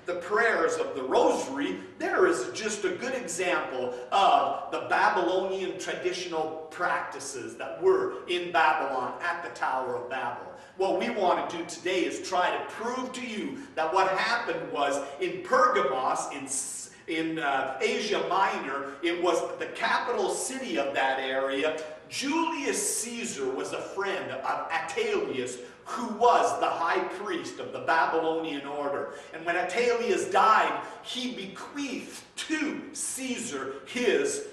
the prayers of the Rosary, there is just a good example of the Babylonian traditional practices that were in Babylon at the Tower of Babel. What we want to do today is try to prove to you that what happened was in Pergamos, in Asia Minor, it was the capital city of that area. Julius Caesar was a friend of Attalus, who was the high priest of the Babylonian order. And when Attalus died, he bequeathed to Caesar his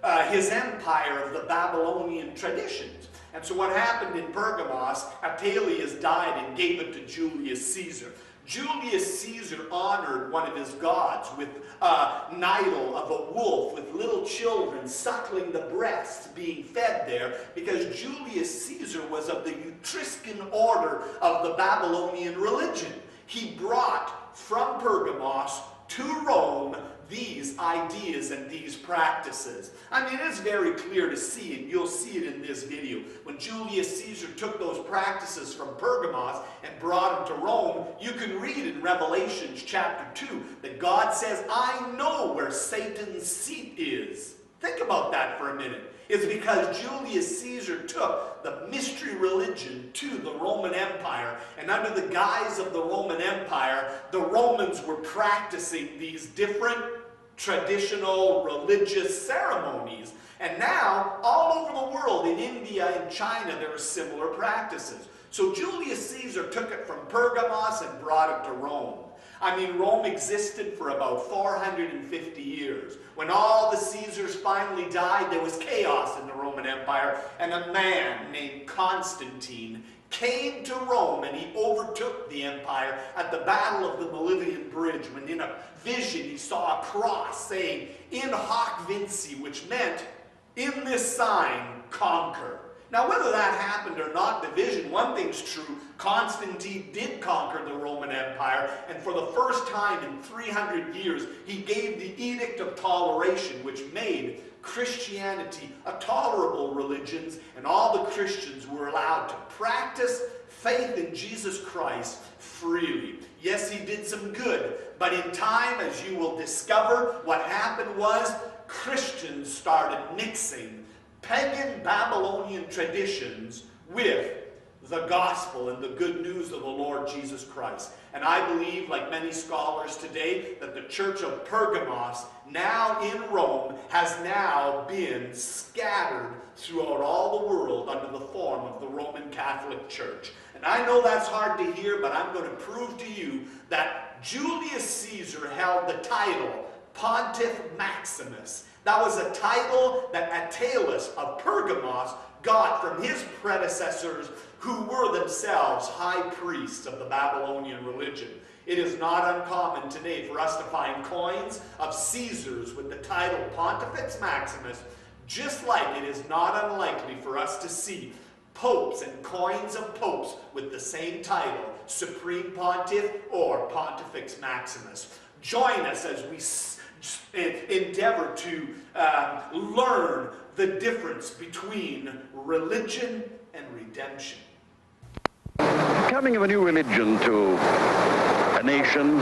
empire of the Babylonian traditions. And so what happened in Pergamos, Attalus died and gave it to Julius Caesar. Julius Caesar honored one of his gods with an idol of a wolf with little children suckling the breasts being fed there, because Julius Caesar was of the Etruscan order of the Babylonian religion. He brought from Pergamos to Rome these ideas and these practices. I mean, it's very clear to see, and you'll see it in this video. When Julius Caesar took those practices from Pergamos and brought them to Rome, you can read in Revelation chapter 2 that God says, I know where Satan's seat is. Think about that for a minute. It's because Julius Caesar took the mystery religion to the Roman Empire, and under the guise of the Roman Empire, the Romans were practicing these different traditional religious ceremonies. And now, all over the world, in India and China, there are similar practices. So Julius Caesar took it from Pergamos and brought it to Rome. I mean, Rome existed for about 450 years. When all the Caesars finally died, there was chaos in the Roman Empire, and a man named Constantine came to Rome, and he overtook the empire at the Battle of the Milvian Bridge, when in a vision he saw a cross saying, in hoc vinci, which meant, in this sign, conquer. Now, whether that happened or not, the vision, one thing's true, Constantine did conquer the Roman Empire, and for the first time in 300 years, he gave the Edict of Toleration, which made Christianity a tolerable religion, and all the Christians were allowed to practice faith in Jesus Christ freely. Yes, he did some good, but in time, as you will discover, what happened was Christians started mixing pagan Babylonian traditions with the gospel and the good news of the Lord Jesus Christ. And I believe, like many scholars today, that the church of Pergamos, now in Rome, has now been scattered throughout all the world under the form of the Roman Catholic Church. And I know that's hard to hear, but I'm going to prove to you that Julius Caesar held the title Pontiff Maximus. That was a title that Attalus of Pergamos got from his predecessors, who were themselves high priests of the Babylonian religion. It is not uncommon today for us to find coins of Caesars with the title Pontifex Maximus, just like it is not unlikely for us to see popes and coins of popes with the same title, Supreme Pontiff or Pontifex Maximus. Join us as we endeavor to learn the difference between religion and redemption. Coming of a new religion to a nation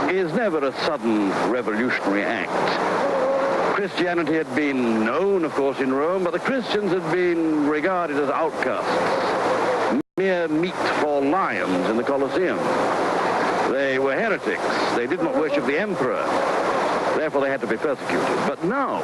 is never a sudden revolutionary act. Christianity had been known, of course, in Rome, but the Christians had been regarded as outcasts, mere meat for lions in the Colosseum. They were heretics. They did not worship the emperor. Therefore, they had to be persecuted. But now,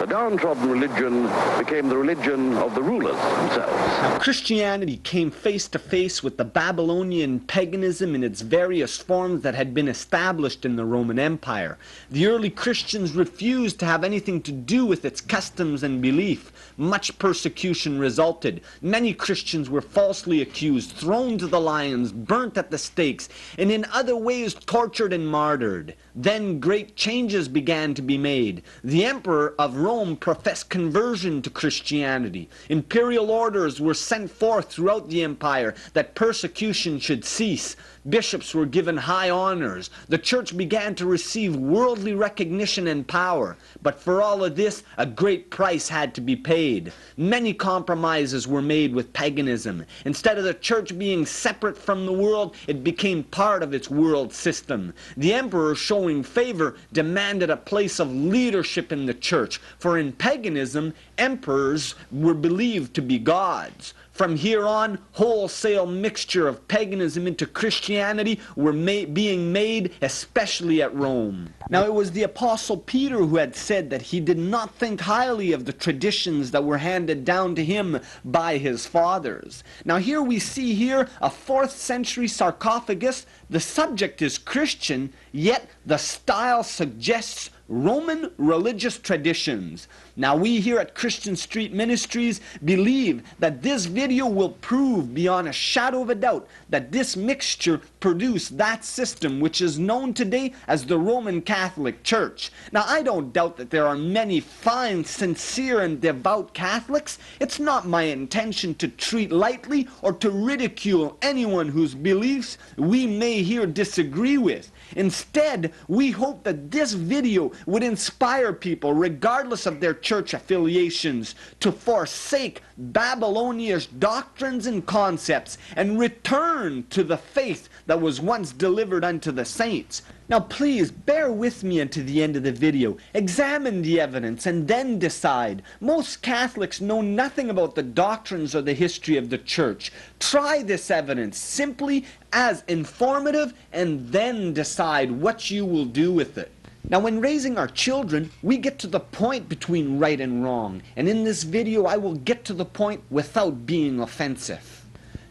the downtrodden religion became the religion of the rulers themselves. Now, Christianity came face to face with the Babylonian paganism in its various forms that had been established in the Roman Empire. The early Christians refused to have anything to do with its customs and belief. Much persecution resulted. Many Christians were falsely accused, thrown to the lions, burnt at the stakes, and in other ways tortured and martyred. Then great changes began to be made. The Emperor of Rome professed conversion to Christianity. Imperial orders were sent forth throughout the empire that persecution should cease. Bishops were given high honors. The church began to receive worldly recognition and power. But for all of this, a great price had to be paid. Many compromises were made with paganism. Instead of the church being separate from the world, it became part of its world system. The emperor, showing favor, demanded a place of leadership in the church. For in paganism, emperors were believed to be gods. From here on, wholesale mixture of paganism into Christianity were being made, especially at Rome. Now, it was the Apostle Peter who had said that he did not think highly of the traditions that were handed down to him by his fathers. Now, here we see here a 4th century sarcophagus. The subject is Christian, yet the style suggests Roman religious traditions. Now, we here at Christian Street Ministries believe that this video will prove beyond a shadow of a doubt that this mixture produced that system which is known today as the Roman Catholic Church. Now, I don't doubt that there are many fine, sincere, and devout Catholics. It's not my intention to treat lightly or to ridicule anyone whose beliefs we may here disagree with. Instead, we hope that this video would inspire people, regardless of their church affiliations, to forsake Babylonian doctrines and concepts and return to the faith that was once delivered unto the saints. Now please bear with me until the end of the video. Examine the evidence and then decide. Most Catholics know nothing about the doctrines or the history of the church. Try this evidence simply as informative and then decide what you will do with it. Now, when raising our children, we get to the point between right and wrong. And in this video, I will get to the point without being offensive.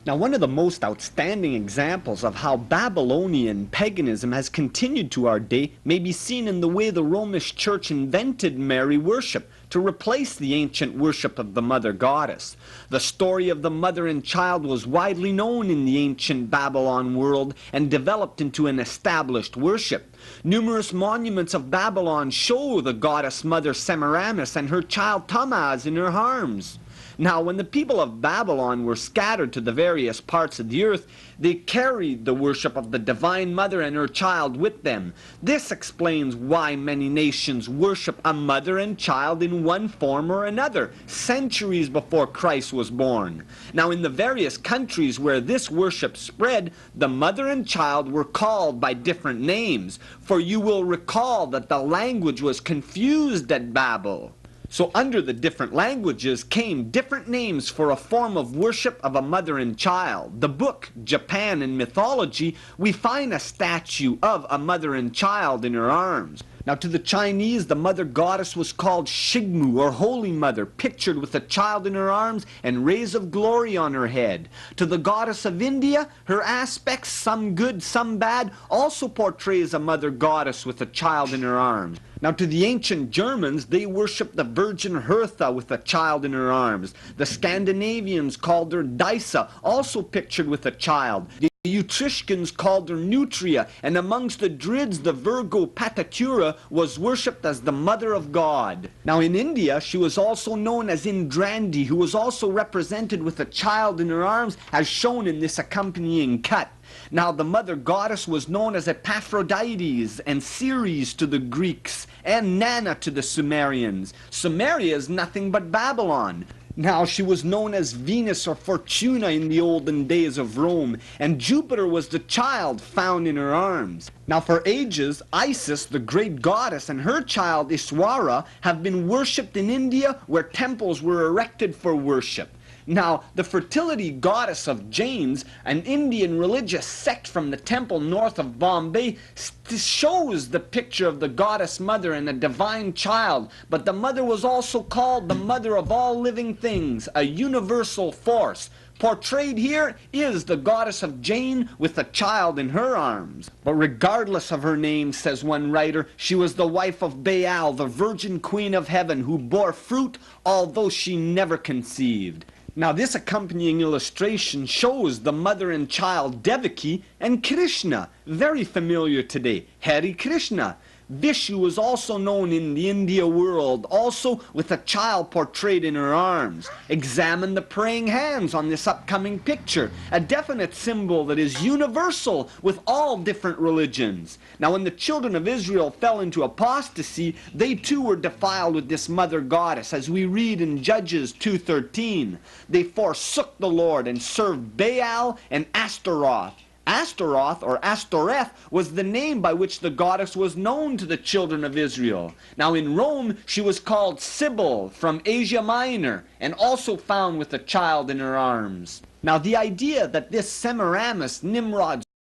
Now, one of the most outstanding examples of how Babylonian paganism has continued to our day may be seen in the way the Romish Church invented Mary worship to replace the ancient worship of the mother goddess. The story of the mother and child was widely known in the ancient Babylon world and developed into an established worship. Numerous monuments of Babylon show the goddess mother Semiramis and her child Tammuz in her arms. Now, when the people of Babylon were scattered to the various parts of the earth, they carried the worship of the Divine Mother and her child with them. This explains why many nations worship a mother and child in one form or another, centuries before Christ was born. Now, in the various countries where this worship spread, the mother and child were called by different names, for you will recall that the language was confused at Babel. So under the different languages came different names for a form of worship of a mother and child. The book, Japan and Mythology, we find a statue of a mother and child in her arms. Now, to the Chinese, the mother goddess was called Shigmu, or Holy Mother, pictured with a child in her arms and rays of glory on her head. To the goddess of India, her aspects, some good, some bad, also portrays a mother goddess with a child in her arms. Now, to the ancient Germans, they worshipped the Virgin Hertha with a child in her arms. The Scandinavians called her Disa, also pictured with a child. The Etruscans called her Nutria, and amongst the Druids, the Virgo Patatura was worshipped as the Mother of God. Now, in India, she was also known as Indrandi, who was also represented with a child in her arms, as shown in this accompanying cut. Now, the mother goddess was known as Epaphrodites and Ceres to the Greeks and Nana to the Sumerians. Sumeria is nothing but Babylon. Now, she was known as Venus or Fortuna in the olden days of Rome, and Jupiter was the child found in her arms. Now, for ages, Isis, the great goddess, and her child Iswara have been worshipped in India, where temples were erected for worship. Now, the fertility goddess of Jains, an Indian religious sect from the temple north of Bombay, shows the picture of the goddess mother and a divine child, but the mother was also called the mother of all living things, a universal force. Portrayed here is the goddess of Jain with a child in her arms. But regardless of her name, says one writer, she was the wife of Baal, the virgin queen of heaven, who bore fruit although she never conceived. Now, this accompanying illustration shows the mother and child Devaki and Krishna, very familiar today, Hare Krishna. Vishu was also known in the India world, also with a child portrayed in her arms. Examine the praying hands on this upcoming picture, a definite symbol that is universal with all different religions. Now when the children of Israel fell into apostasy, they too were defiled with this mother goddess, as we read in Judges 2:13. They forsook the Lord and served Baal and Ashtaroth. Astaroth, or Astoreth, was the name by which the goddess was known to the children of Israel. Now in Rome, she was called Sibyl from Asia Minor, and also found with a child in her arms. Now the idea that this Semiramis, Nimrod's